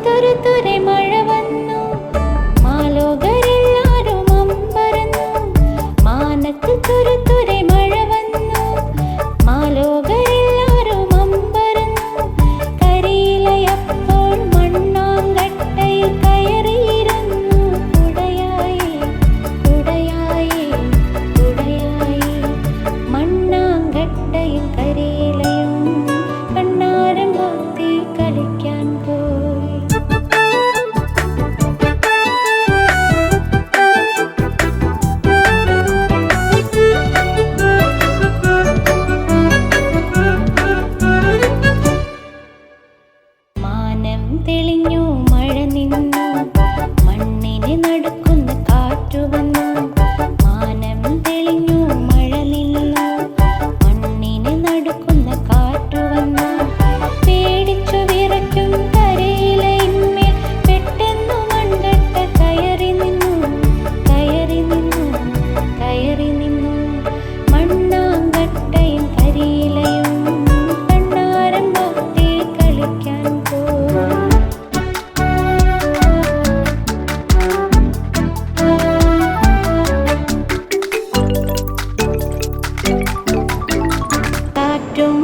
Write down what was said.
തുരുതുരെ മഴ വന്നു, മാലോകരെല്ലാരും അമ്പരന്നു. മാനത്ത് തുരുതുരെ മഴ വന്നു, മാലോകരെല്ലാരും അമ്പരന്നു. കരിയിലയപ്പോൾ മണ്ണാങ്കട്ടയിൽ കയറിയിരുന്നു. കുടയായി കുടയായി കുടയായി മണ്ണാങ്കട്ടയും കരിയിലയും കണ്ണാരം പൊത്തി കളിക്കാൻ പോയി. തെളിഞ്ഞു മഴ നിന്നു, മണ്ണിനെ നടുക്കുന്ന കാറ്റു വന്നു. മാനം തെളിഞ്ഞു മഴ നിന്നു, മണ്ണിനെ നടുക്കുന്ന കാറ്റു വന്നു. പേടിച്ചു വിറയ്ക്കും കരയിലയിന്മേൽ പെട്ടെന്നു മൺകട്ട കയറി നിന്നു, കയറി നിന്നു, കയറി നിന്നു. മണ്ണാങ്കട്ടയും കരിയിലയും കണ്ണാരം പൊത്തി കളിക്കാൻ പോയി. കാറ്റും